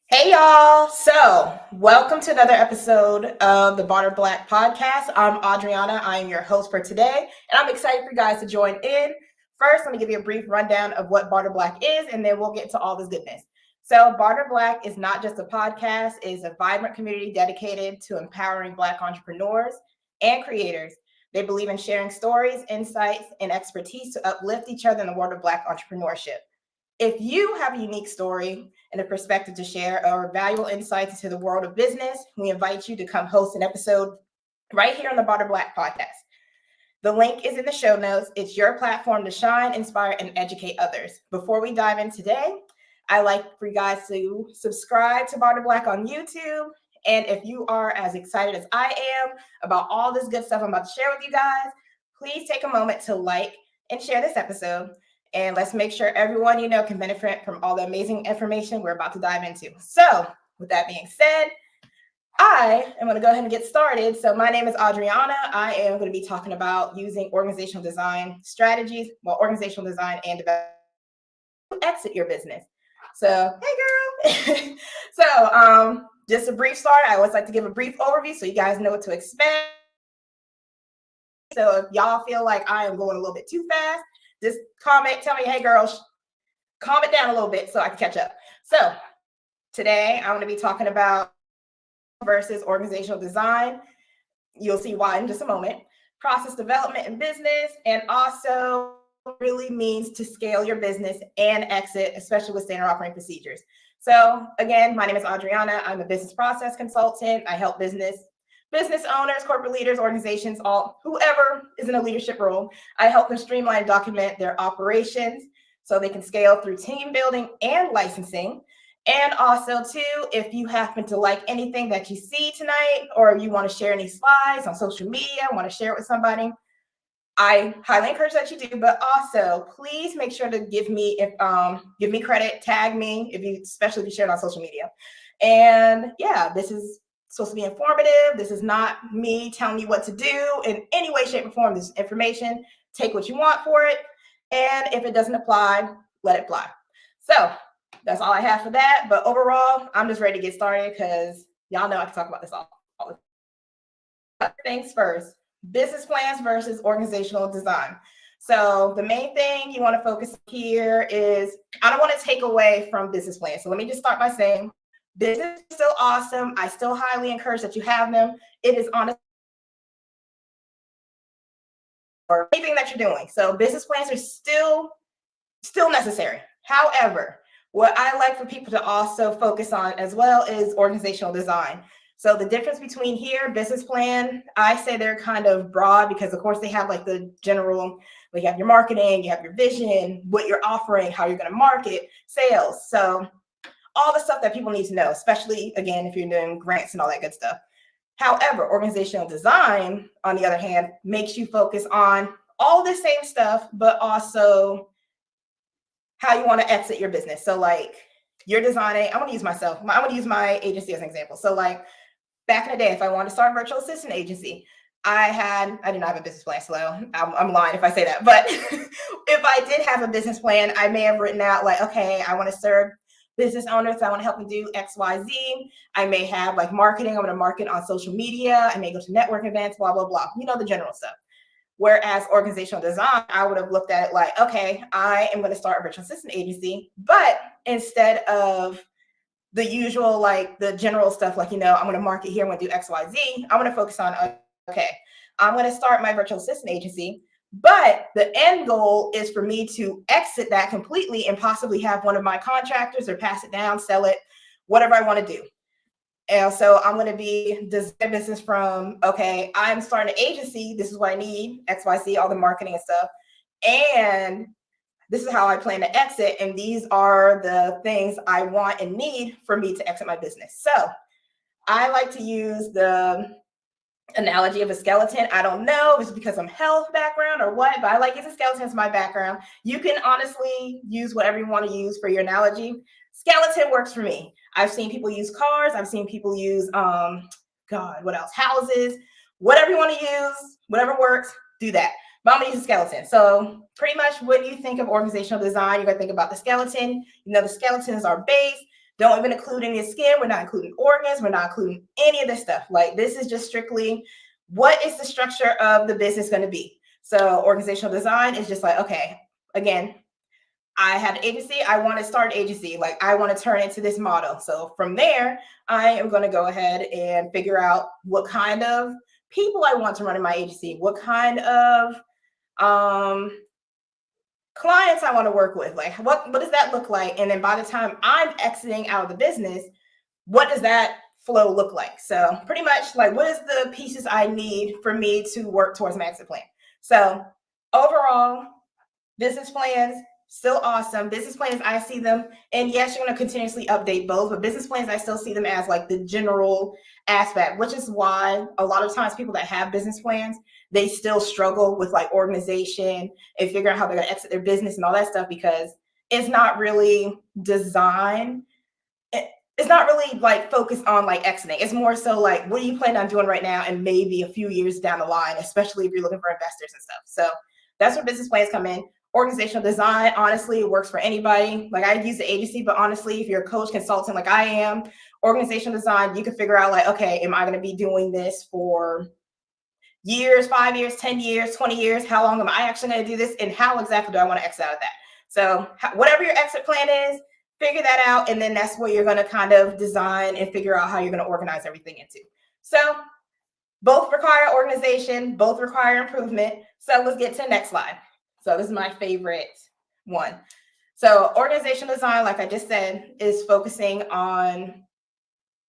Hey y'all! So, welcome to another episode of the Barter Black podcast. I'm Adriana. I am your host for today, and I'm excited for you guys to join in. First, let me give you a brief rundown of what Barter Black is, and then we'll get to all this goodness. So, Barter Black is not just a podcast, it is a vibrant community dedicated to empowering Black entrepreneurs and creators. They believe in sharing stories, insights, and expertise to uplift each other in the world of Black entrepreneurship. If you have a unique story and a perspective to share or valuable insights into the world of business, we invite you to come host an episode right here on the Barter Black podcast. The link is in the show notes. It's your platform to shine, inspire, and educate others. Before we dive in today, I'd like for you guys to subscribe to Barter Black on YouTube. And if you are as excited as I am about all this good stuff I'm about to share with you guys, please take a moment to like and share this episode. And let's make sure everyone you know can benefit from all the amazing information we're about to dive into. So, with that being said, I am going to go ahead and get started. So, my name is Adriana. I am going to be talking about using organizational design strategies, organizational design and development to exit your business. So, hey, girl. Just a brief start. I always like to give a brief overview so you guys know what to expect. So, if y'all feel like I am going a little bit too fast, just comment, tell me, hey girls, calm it down a little bit so I can catch up. So today I'm going to be talking about versus organizational design. You'll see why in just a moment. Process development in business, and also really means to scale your business and exit, especially with standard operating procedures. So again, my name is Adriana. I'm a business process consultant. I help business owners, corporate leaders, organizations, whoever is in a leadership role. I help them streamline and document their operations so they can scale through team building and licensing. And also, too, if you happen to like anything that you see tonight, or you want to share any slides on social media, want to share it with somebody, I highly encourage that you do. But also, please make sure to give me credit, tag me, especially if you share it on social media. And yeah, this is supposed to be informative. This is not me telling you what to do in any way, shape, or form. This is information. Take what you want for it. And if it doesn't apply, let it fly. So that's all I have for that. But overall, I'm just ready to get started because y'all know I can talk about this all the time. Things first, business plans versus organizational design. So the main thing you want to focus on here is, I don't want to take away from business plans. So let me just start by saying, business is still awesome. I still highly encourage that you have them. It is honestly or anything that you're doing. So business plans are still necessary. However, what I like for people to also focus on as well is organizational design. So the difference between here, business plan, I say they're kind of broad because of course they have like the general, like you have your marketing, you have your vision, what you're offering, how you're going to market, sales. So all the stuff that people need to know, especially, again, if you're doing grants and all that good stuff. However, organizational design, on the other hand, makes you focus on all the same stuff, but also how you want to exit your business. So like you're designing, I want to use myself. I want to use my agency as an example. So like back in the day, if I wanted to start a virtual assistant agency, I did not have a business plan, so I'm lying if I say that. But if I did have a business plan, I may have written out like, okay, I want to serve business owners. I want to help them do X, Y, Z. I may have like marketing. I'm going to market on social media. I may go to network events, blah, blah, blah. You know, the general stuff. Whereas organizational design, I would have looked at it like, okay, I am going to start a virtual assistant agency, but instead of the usual, like the general stuff, like, I'm going to market here, I'm going to do X, Y, Z, I'm going to focus on, okay, I'm going to start my virtual assistant agency, but the end goal is for me to exit that completely and possibly have one of my contractors or pass it down, sell it, whatever I want to do. And so I'm going to be designing business from, okay, I'm starting an agency. This is what I need, X, Y, Z, all the marketing and stuff. And this is how I plan to exit. And these are the things I want and need for me to exit my business. So I like to use the analogy of a skeleton. I don't know if it's because I'm health background or what, but I like using skeletons as my background. You can honestly use whatever you want to use for your analogy. Skeleton works for me. I've seen people use cars. I've seen people use, what else? Houses, whatever you want to use, whatever works, do that. But I'm going to use a skeleton. So pretty much when you think of organizational design, you're going to think about the skeleton. The skeleton is our base. Don't even include any skin. We're not including organs. We're not including any of this stuff. Like, this is just strictly, what is the structure of the business going to be? So organizational design is just like, okay, again, I had an agency. I want to start an agency. Like, I want to turn into this model. So from there, I am going to go ahead and figure out what kind of people I want to run in my agency, what kind of clients I want to work with. Like, what does that look like? And then by the time I'm exiting out of the business, what does that flow look like? So pretty much, like, what is the pieces I need for me to work towards my exit plan? So overall, business plans, still awesome. Business plans, I see them, and yes, you're going to continuously update both, but business plans, I still see them as like the general aspect, which is why a lot of times people that have business plans, they still struggle with like organization and figuring out how they're going to exit their business and all that stuff, because it's not really designed. It's not really like focused on like exiting. It's more so like, what are you planning on doing right now and maybe a few years down the line, especially if you're looking for investors and stuff. So that's where business plans come in. Organizational design, honestly, it works for anybody. Like, I use the agency, but honestly, if you're a coach, consultant like I am, organizational design, you can figure out like, okay, am I going to be doing this for years, 5 years, 10 years, 20 years? How long am I actually going to do this? And how exactly do I want to exit out of that? So whatever your exit plan is, figure that out. And then that's what you're going to kind of design and figure out how you're going to organize everything into. So both require organization, both require improvement. So let's get to the next slide. So this is my favorite one. So organizational design, like I just said, is focusing on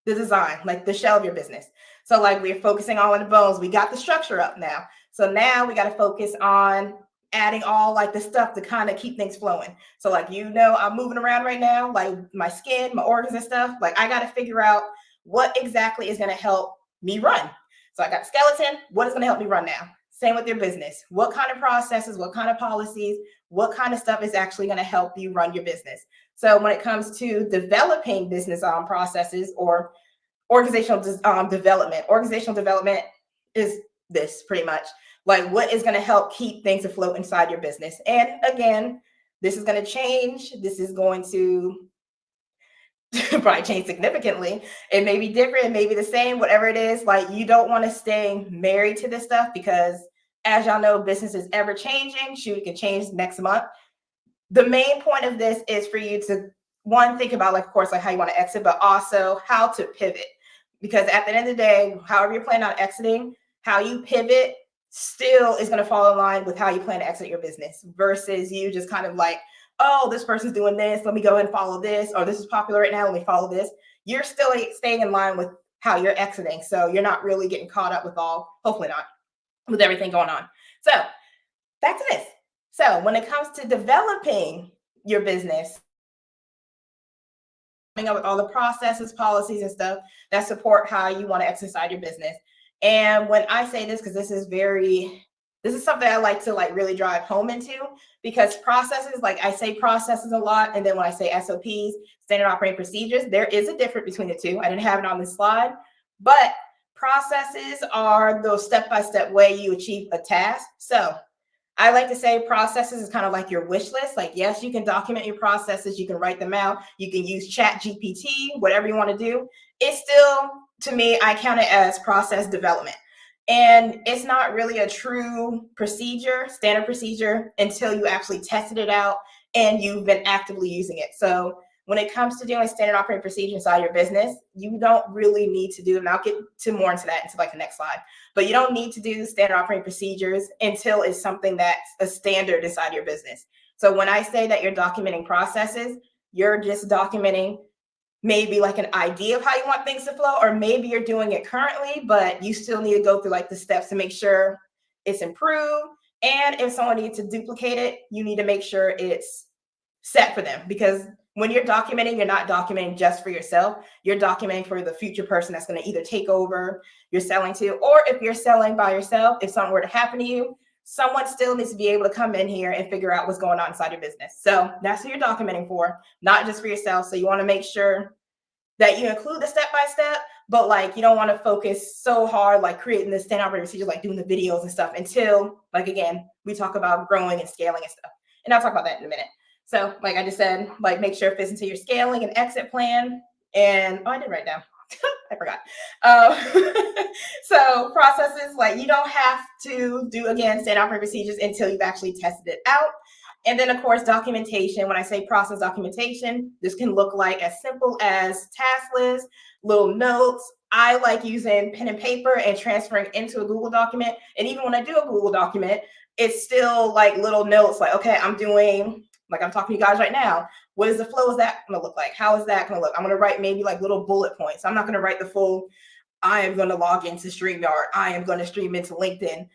the design, like the shell of your business. So like, we're focusing on the bones. We got the structure up now. So now we got to focus on adding all like the stuff to kind of keep things flowing. So like, I'm moving around right now, like my skin, my organs and stuff. Like, I got to figure out what exactly is going to help me run. So I got skeleton. What is going to help me run now? Same with your business. What kind of processes, what kind of policies, what kind of stuff is actually going to help you run your business? So when it comes to developing business processes or organizational development is this pretty much. Like, what is going to help keep things afloat inside your business? And again, this is going to change. This is going to probably change significantly. It may be different, it may be the same, whatever it is. Like, you don't want to stay married to this stuff, because as y'all know, business is ever changing. Shoot, it can change next month. The main point of this is for you to, one, think about, like, of course, like how you want to exit, but also how to pivot. Because at the end of the day, however you're planning on exiting, how you pivot still is going to fall in line with how you plan to exit your business, versus you just kind of like, oh, this person's doing this, let me go ahead and follow this, or this is popular right now, let me follow this. You're still staying in line with how you're exiting. So you're not really getting caught up with hopefully not, with everything going on. So back to this. So when it comes to developing your business, coming up with all the processes, policies, and stuff that support how you want to exercise your business. And when I say this, because this is something I like to like really drive home into, because processes, like I say processes a lot, and then when I say SOPs, standard operating procedures, there is a difference between the two. I didn't have it on this slide, but processes are the step-by-step way you achieve a task. So I like to say processes is kind of like your wish list. Like, yes, you can document your processes, you can write them out, you can use Chat GPT, whatever you want to do. It's still, to me, I count it as process development. And it's not really a true procedure, standard procedure, until you actually tested it out and you've been actively using it. So when it comes to doing standard operating procedure inside your business, you don't really need to do them. I'll get to more into that into like the next slide. But you don't need to do standard operating procedures until it's something that's a standard inside your business. So when I say that you're documenting processes, you're just documenting maybe like an idea of how you want things to flow, or maybe you're doing it currently, but you still need to go through like the steps to make sure it's improved. And if someone needs to duplicate it, you need to make sure it's set for them, because when you're documenting, you're not documenting just for yourself. You're documenting for the future person that's going to either take over you're selling to, or if you're selling by yourself, if something were to happen to you, someone still needs to be able to come in here and figure out what's going on inside your business. So that's what you're documenting for, not just for yourself. So you want to make sure that you include the step-by-step, but like, you don't want to focus so hard, like creating the standard operating procedure, like doing the videos and stuff, until, like, again, we talk about growing and scaling and stuff. And I'll talk about that in a minute. So like I just said, like make sure it fits into your scaling and exit plan. And I did write down. I forgot. So processes, like you don't have to do, again, standard operating procedures until you've actually tested it out. And then of course, documentation. When I say process documentation, this can look like as simple as task lists, little notes. I like using pen and paper and transferring into a Google document. And even when I do a Google document, it's still like little notes like, okay, I'm doing, like I'm talking to you guys right now. What is the flow? Is that going to look like? How is that going to look? I'm going to write maybe like little bullet points. I'm not going to write the full, I am going to log into StreamYard. I am going to stream into LinkedIn.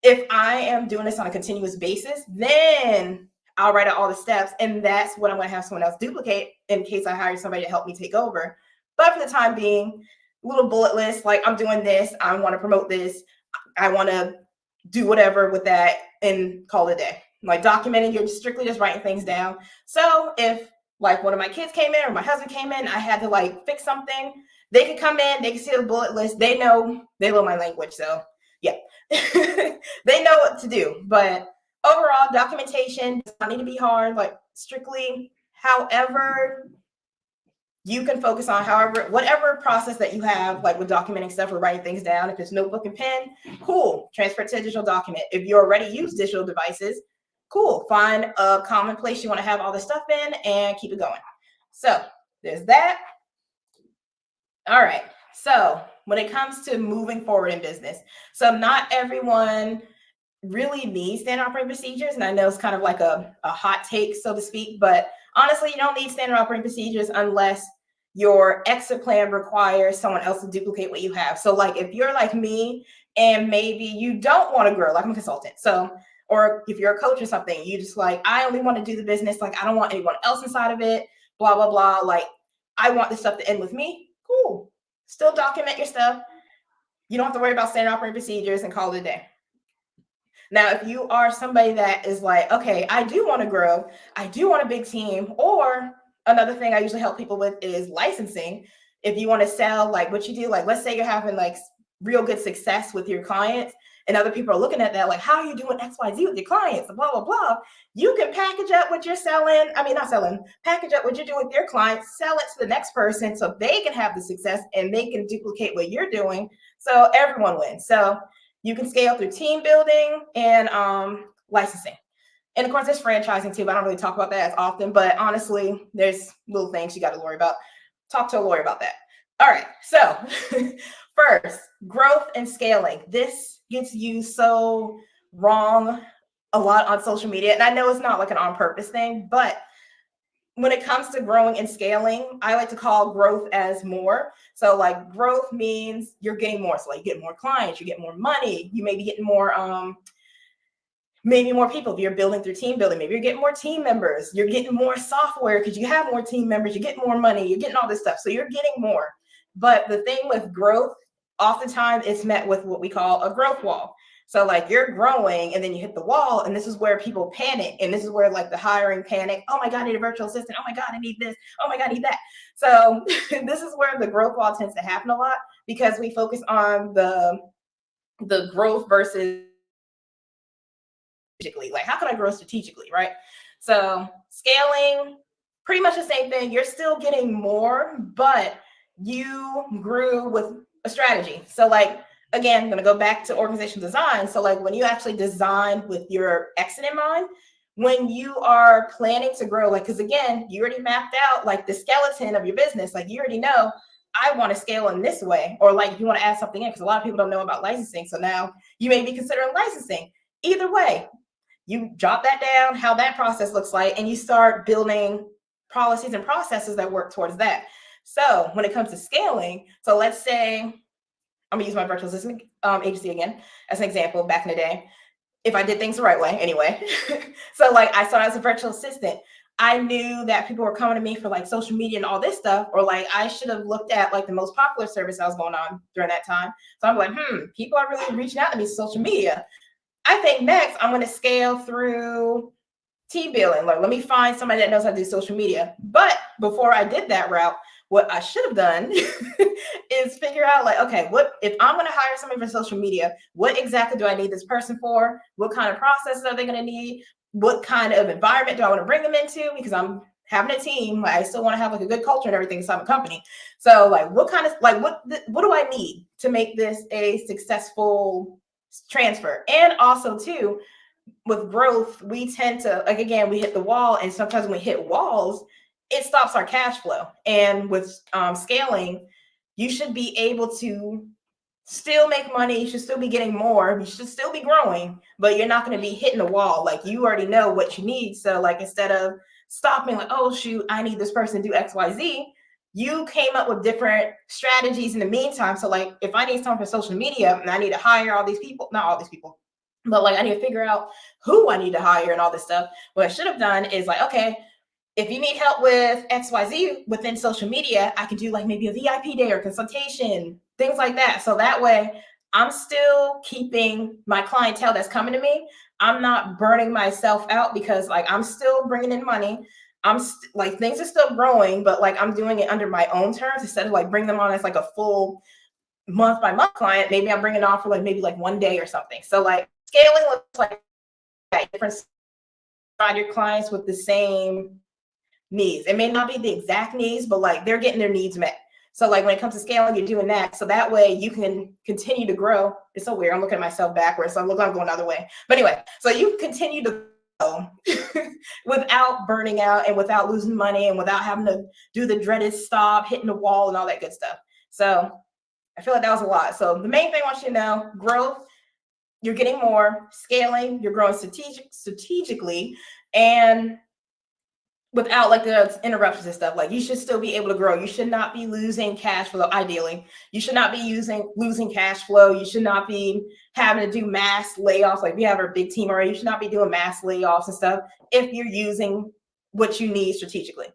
If I am doing this on a continuous basis, then I'll write out all the steps. And that's what I'm going to have someone else duplicate in case I hire somebody to help me take over. But for the time being, little bullet lists, like I'm doing this. I want to promote this. I want to do whatever with that and call it a day. Like documenting, you're strictly just writing things down. So if like one of my kids came in or my husband came in, I had to like fix something, they could come in, they can see the bullet list. They know my language. So yeah, they know what to do. But overall, documentation does not need to be hard, like strictly however you can focus on, whatever process that you have, like with documenting stuff or writing things down. If it's notebook and pen, cool, transfer it to a digital document. If you already use digital devices, cool, find a common place you want to have all this stuff in and keep it going. So there's that. All right. So when it comes to moving forward in business, so not everyone really needs standard operating procedures. And I know it's kind of like a hot take, so to speak, but honestly, you don't need standard operating procedures unless your exit plan requires someone else to duplicate what you have. So like if you're like me and maybe you don't want to grow, like I'm a consultant. So, or if you're a coach or something, you just like, I only want to do the business. Like I don't want anyone else inside of it, blah, blah, blah. Like I want this stuff to end with me. Cool. Still document your stuff. You don't have to worry about standard operating procedures and call it a day. Now, if you are somebody that is like, okay, I do want to grow, I do want a big team, or another thing I usually help people with is licensing. If you want to sell, like what you do, like let's say you're having like real good success with your clients and other people are looking at that, like, how are you doing XYZ with your clients, blah, blah, blah. You can package up what you're selling. I mean, not selling, package up what you're doing with your clients, sell it to the next person so they can have the success and they can duplicate what you're doing. So everyone wins. So you can scale through team building and licensing. And of course, there's franchising too, but I don't really talk about that as often. But honestly, there's little things you got to worry about. Talk to a lawyer about that. All right. So first, growth and scaling. This gets used so wrong a lot on social media. And I know it's not like an on purpose thing, but when it comes to growing and scaling, I like to call growth as more. So like growth means you're getting more. So like you get more clients, you get more money, you may be getting more, maybe more people. If you're building through team building, maybe you're getting more team members, you're getting more software because you have more team members, you're getting more money, you're getting all this stuff. So you're getting more. But the thing with growth, oftentimes it's met with what we call a growth wall. So like you're growing and then you hit the wall, and this is where people panic. And this is where like the hiring panic. Oh my God, I need a virtual assistant. Oh my God, I need this. Oh my God, I need that. So this is where the growth wall tends to happen a lot because we focus on the growth versus strategically. Like how can I grow strategically, right? So scaling, pretty much the same thing. You're still getting more, but you grew with a strategy. So like, again, I'm going to go back to organizational design. So like when you actually design with your exit in mind, when you are planning to grow, like, because again, you already mapped out like the skeleton of your business. Like you already know, I want to scale in this way, or like if you want to add something in, because a lot of people don't know about licensing. So now you may be considering licensing. Either way, you jot that down, how that process looks like, and you start building policies and processes that work towards that. So when it comes to scaling, so let's say, I'm gonna use my virtual assistant agency again as an example back in the day. If I did things the right way, anyway. So like I started as a virtual assistant. I knew that people were coming to me for like social media and all this stuff, or like I should have looked at like the most popular service that was going on during that time. So I'm like, people are really reaching out to me social media. I think next I'm going to scale through team building. Like, let me find somebody that knows how to do social media. But before I did that route, what I should have done is figure out like, okay, what if I'm going to hire somebody for social media, what exactly do I need this person for? What kind of processes are they going to need? what kind of environment do I want to bring them into? Because I'm having a team. I still want to have like a good culture and everything inside the company. So like, what kind of like what do I need to make this a successful transfer? And also too, with growth, we tend to like again we hit the wall, and sometimes when we hit walls, it stops our cash flow. And with scaling, you should be able to still make money. You should still be getting more. You should still be growing, but you're not going to be hitting the wall. Like you already know what you need. So like instead of stopping like, oh shoot, I need this person to do XYZ, you came up with different strategies in the meantime. So like if I need someone for social media and I need to hire all these people, not all these people, but like I need to figure out who I need to hire and all this stuff. What I should have done is like, okay, if you need help with XYZ within social media, I can do like maybe a VIP day or consultation, things like that. So that way I'm still keeping my clientele that's coming to me. I'm not burning myself out because like I'm still bringing in money. Like things are still growing, but like I'm doing it under my own terms instead of like bring them on as like a full month by month client. Maybe I'm bringing it on for like maybe like one day or something. So like scaling looks like different find your clients with the same needs. It may not be the exact needs, but like they're getting their needs met. So like when it comes to scaling, you're doing that. So that way you can continue to grow. It's so weird. I'm looking at myself backwards. So I'm going the other way. But anyway, so you continue to grow without burning out and without losing money and without having to do the dreaded stop, hitting the wall and all that good stuff. So I feel like that was a lot. So the main thing I want you to know, growth, you're getting more. Scaling, you're growing strategically, and without like the interruptions and stuff. Like you should still be able to grow. You should not be losing cash flow. Ideally, you should not be losing cash flow. You should not be having to do mass layoffs. Like we have our big team already. You should not be doing mass layoffs and stuff if you're using what you need strategically.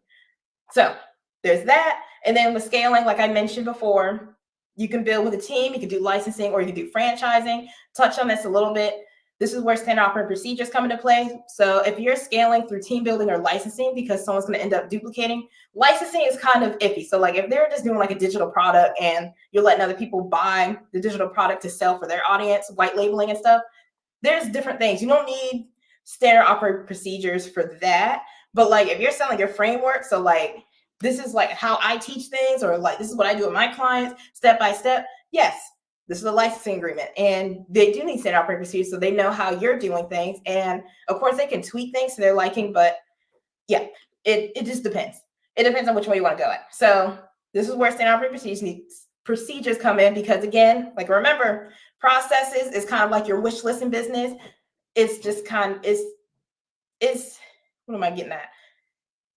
So there's that. And then with scaling, like I mentioned before, you can build with a team. You can do licensing or you can do franchising. Touch on this a little bit. This is where standard operating procedures come into play. So if you're scaling through team building or licensing because someone's going to end up duplicating, licensing is kind of iffy. So like if they're just doing like a digital product and you're letting other people buy the digital product to sell for their audience, white labeling and stuff, there's different things. You don't need standard operating procedures for that. But like if you're selling your framework, so like this is like how I teach things, or like this is what I do with my clients step by step. Yes, this is a licensing agreement, and they do need standard operating procedures so they know how you're doing things. And of course, they can tweak things to their liking, but yeah, it just depends. It depends on which way you want to go at. So this is where standard operating procedures come in because again, like remember, processes is kind of like your wish list in business. It's just kind of is what am I getting at?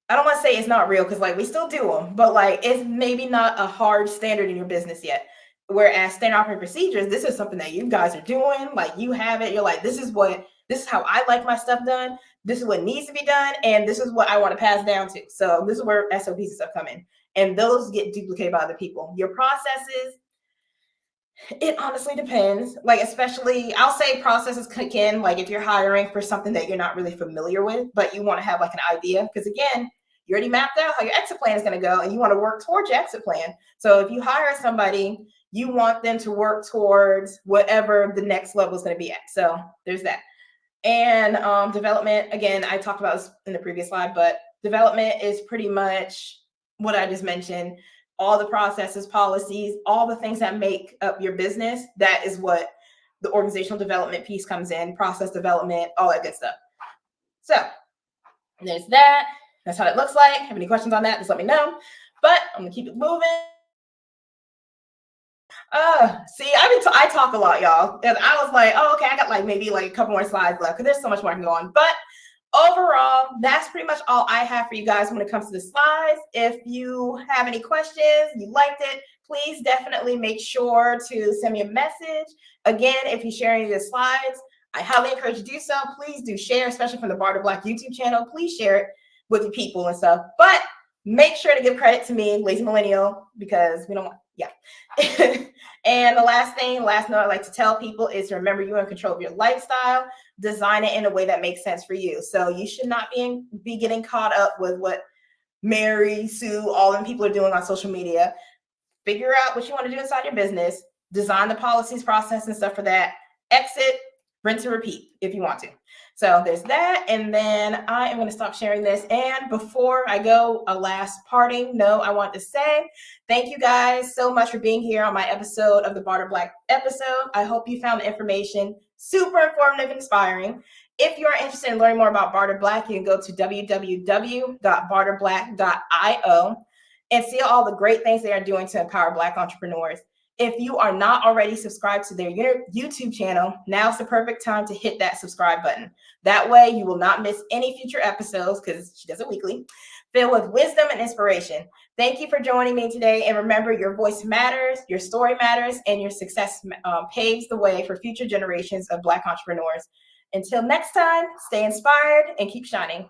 I don't want to say it's not real because like we still do them, but like it's maybe not a hard standard in your business yet. Whereas standard operating procedures, this is something that you guys are doing. Like you have it. You're like, this is how I like my stuff done. This is what needs to be done. And this is what I want to pass down to. So this is where SOPs and stuff come in. And those get duplicated by other people. Your processes, it honestly depends. Like, especially, I'll say processes kick in, like if you're hiring for something that you're not really familiar with, but you want to have like an idea. Because again, you already mapped out how your exit plan is going to go and you want to work towards your exit plan. So if you hire somebody, you want them to work towards whatever the next level is going to be at. So there's that. And development, again, I talked about this in the previous slide, but development is pretty much what I just mentioned. All the processes, policies, all the things that make up your business. That is what the organizational development piece comes in, process development, all that good stuff. So there's that. That's how it looks like. Have any questions on that? Just let me know. But I'm gonna keep it moving. See, I talk a lot, y'all. And I was like, oh, okay, I got like maybe like a couple more slides left because there's so much more I can go on. But overall, that's pretty much all I have for you guys when it comes to the slides. If you have any questions, you liked it, please definitely make sure to send me a message. Again, if you share any of the slides, I highly encourage you to do so. Please do share, especially from the Bar to Black YouTube channel. Please share it with your people and stuff. But make sure to give credit to me, Lazy Millennial, because we don't want, yeah. And the last note I like to tell people is to remember you're in control of your lifestyle. Design it in a way that makes sense for you. So you should not be getting caught up with what Mary, Sue, all them people are doing on social media. Figure out what you want to do inside your business. Design the policies, process, and stuff for that. Exit rinse and repeat if you want to. So there's that. And then I am going to stop sharing this. And before I go, a last parting note I want to say thank you guys so much for being here on my episode of the Barter Black episode. I hope you found the information super informative and inspiring. If you are interested in learning more about Barter Black, you can go to www.barterblack.io and see all the great things they are doing to empower Black entrepreneurs. If you are not already subscribed to their YouTube channel, now's the perfect time to hit that subscribe button. That way you will not miss any future episodes, because she does it weekly, filled with wisdom and inspiration. Thank you for joining me today. And remember, your voice matters, your story matters, and your success paves the way for future generations of Black entrepreneurs. Until next time, stay inspired and keep shining.